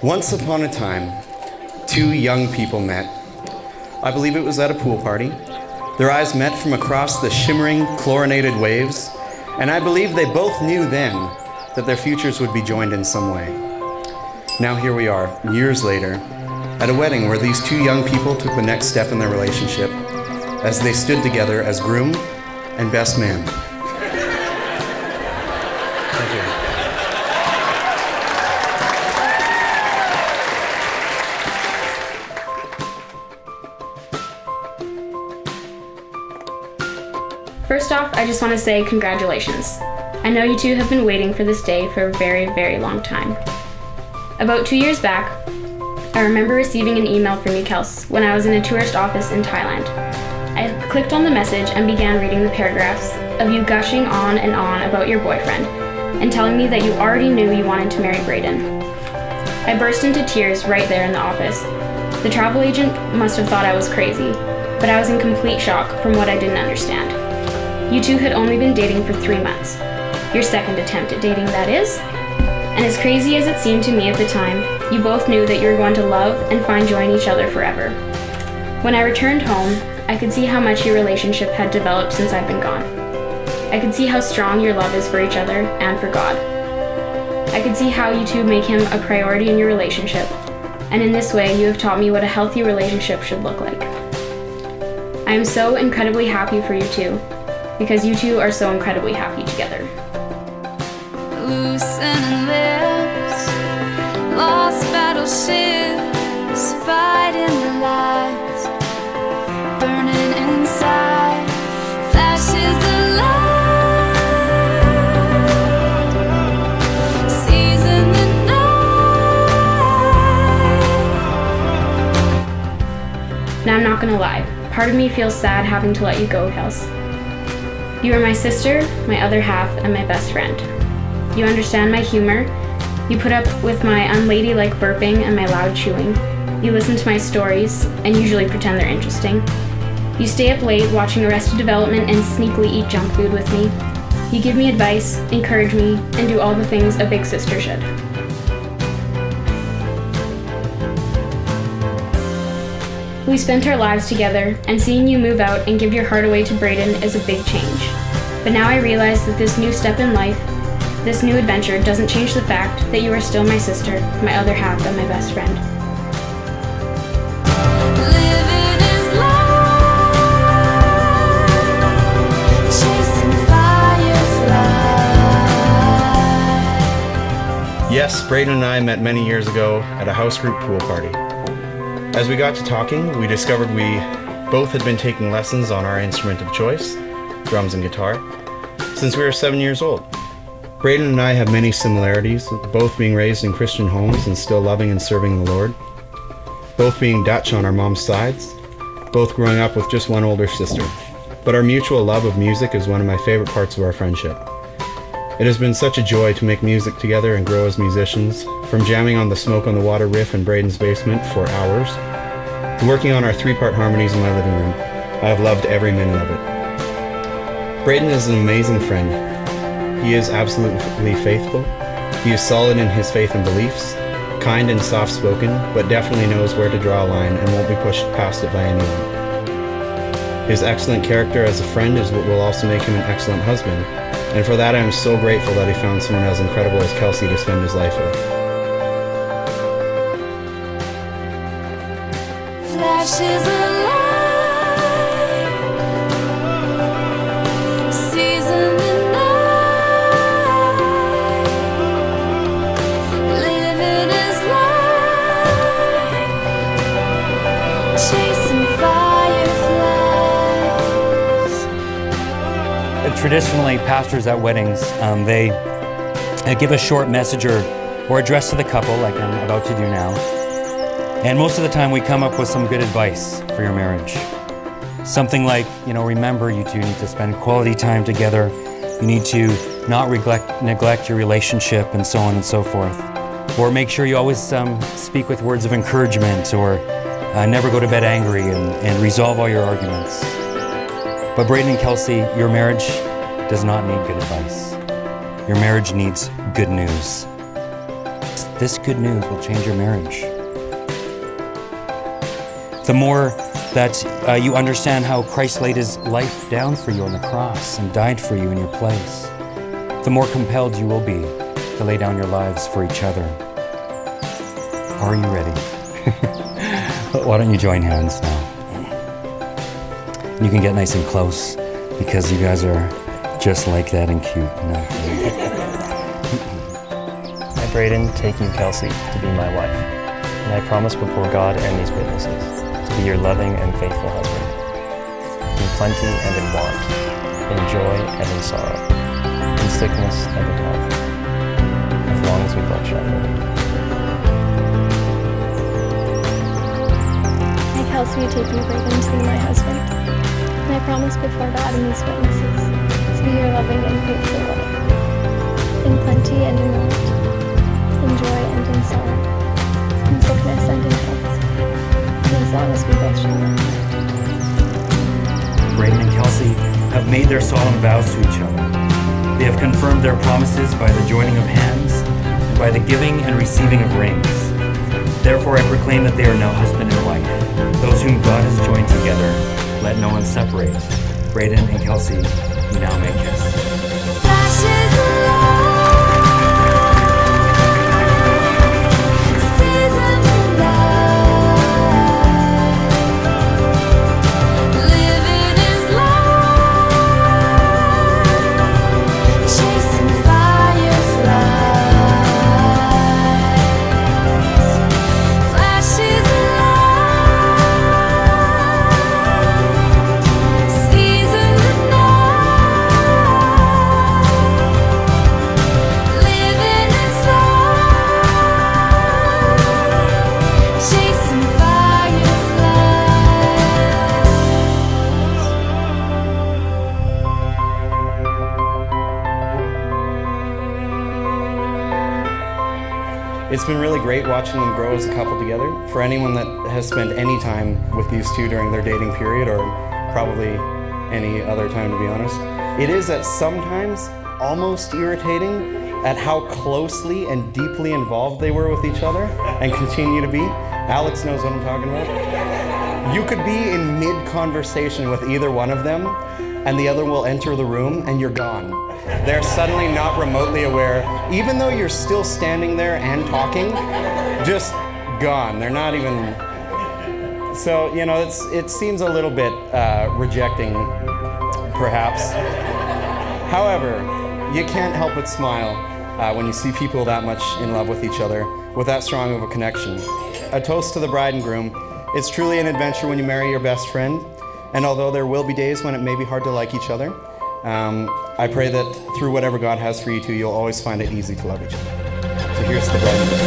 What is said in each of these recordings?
Once upon a time, two young people met. I believe it was at a pool party. Their eyes met from across the shimmering, chlorinated waves, and I believe they both knew then that their futures would be joined in some way. Now here we are, years later, at a wedding where these two young people took the next step in their relationship as they stood together as groom and best man. Thank you. First off, I just want to say congratulations. I know you two have been waiting for this day for a very, very long time. About 2 years back, I remember receiving an email from you, Kels, when I was in a tourist office in Thailand. I clicked on the message and began reading the paragraphs of you gushing on and on about your boyfriend and telling me that you already knew you wanted to marry Brayden. I burst into tears right there in the office. The travel agent must have thought I was crazy, but I was in complete shock from what I didn't understand. You two had only been dating for 3 months. Your second attempt at dating, that is. And as crazy as it seemed to me at the time, you both knew that you were going to love and find joy in each other forever. When I returned home, I could see how much your relationship had developed since I've been gone. I could see how strong your love is for each other and for God. I could see how you two make him a priority in your relationship, and in this way you have taught me what a healthy relationship should look like. I am so incredibly happy for you two, because you two are so incredibly happy together. Loosening lips, lost battleships, fighting the lies, burning inside, flashes of light, season the night. Now I'm not gonna lie, part of me feels sad having to let you go, Kels. You are my sister, my other half, and my best friend. You understand my humor. You put up with my unladylike burping and my loud chewing. You listen to my stories and usually pretend they're interesting. You stay up late watching Arrested Development and sneakily eat junk food with me. You give me advice, encourage me, and do all the things a big sister should. We spent our lives together, and seeing you move out and give your heart away to Brayden is a big change. But now I realize that this new step in life, this new adventure, doesn't change the fact that you are still my sister, my other half, and my best friend. Living is life, chasing fireflies. Yes, Brayden and I met many years ago at a house group pool party. As we got to talking, we discovered we both had been taking lessons on our instrument of choice, drums and guitar, since we were 7 years old. Brayden and I have many similarities, both being raised in Christian homes and still loving and serving the Lord, both being Dutch on our mom's sides, both growing up with just one older sister. But our mutual love of music is one of my favorite parts of our friendship. It has been such a joy to make music together and grow as musicians, from jamming on the Smoke on the Water riff in Brayden's basement for hours, to working on our 3-part harmonies in my living room. I have loved every minute of it. Brayden is an amazing friend. He is absolutely faithful. He is solid in his faith and beliefs, kind and soft-spoken, but definitely knows where to draw a line and won't be pushed past it by anyone. His excellent character as a friend is what will also make him an excellent husband, and for that I am so grateful that he found someone as incredible as Kelsey to spend his life with. Flashes of light, season the night. Living is life, chasing fireflies. Traditionally, pastors at weddings, they give a short message or address to the couple, like I'm about to do now. And most of the time we come up with some good advice for your marriage. Something like, remember, you two need to spend quality time together. You need to not neglect your relationship, and so on and so forth. Or make sure you always speak with words of encouragement, or never go to bed angry, and resolve all your arguments. But Brayden and Kelsey, your marriage does not need good advice. Your marriage needs good news. this good news will change your marriage. The more that you understand how Christ laid his life down for you on the cross and died for you in your place, the more compelled you will be to lay down your lives for each other. Are you ready? Why don't you join hands now? You can get nice and close because you guys are just like that and cute. I, Brayden, take you, Kelsey, to be my wife, and I promise before God and these witnesses to be your loving and faithful husband, in plenty and in want, in joy and in sorrow, in sickness and in health, as long as we both shall live. I, Kelsey, take you, Brayden, to be my husband, and I promise before God and these witnesses to be your loving and faithful wife, in plenty and in want, in joy and in sorrow, in sickness and in health, as long as we both shall live. Brayden and Kelsey have made their solemn vows to each other. They have confirmed their promises by the joining of hands and by the giving and receiving of rings. Therefore I proclaim that they are now husband and wife. Those whom God has joined together, let no one separate. Brayden and Kelsey, you now may kiss. Flashes of light, seasons of light, living is life, chasing fireflies. Flashes of light, seasons of night, living is life, chasing It's been really great watching them grow as a couple together. For anyone that has spent any time with these two during their dating period, or probably any other time to be honest, it is at sometimes almost irritating at how closely and deeply involved they were with each other and continue to be. Alex knows what I'm talking about. You could be in mid-conversation with either one of them and the other will enter the room and you're gone. They're suddenly not remotely aware, even though you're still standing there and talking, just gone. They're not even... So, you know, it seems a little bit rejecting, perhaps. However, you can't help but smile when you see people that much in love with each other, with that strong of a connection. A toast to the bride and groom. It's truly an adventure when you marry your best friend, and although there will be days when it may be hard to like each other, I pray that through whatever God has for you two, you'll always find it easy to love each other. So here's the bride and groom.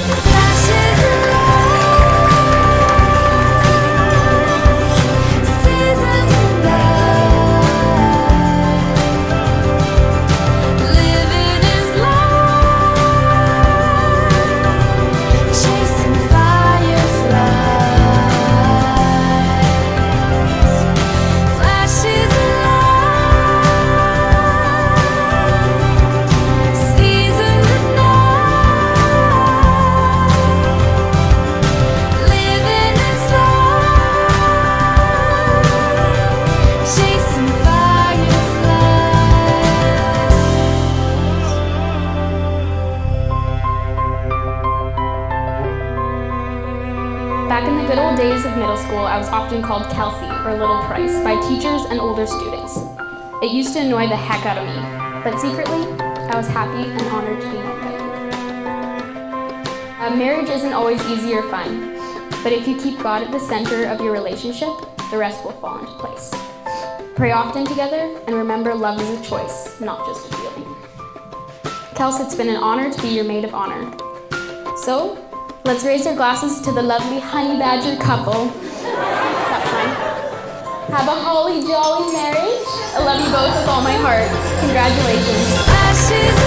Back in the good old days of middle school, I was often called Kelsey, or Little Price, by teachers and older students. It used to annoy the heck out of me, but secretly, I was happy and honored to be known by you. Marriage isn't always easy or fun, but if you keep God at the center of your relationship, the rest will fall into place. Pray often together, and remember love is a choice, not just a feeling. Kels, it's been an honor to be your maid of honor. So, let's raise our glasses to the lovely honey badger couple. Stop time. Have a holly jolly marriage. I love you both with all my heart. Congratulations. Ashes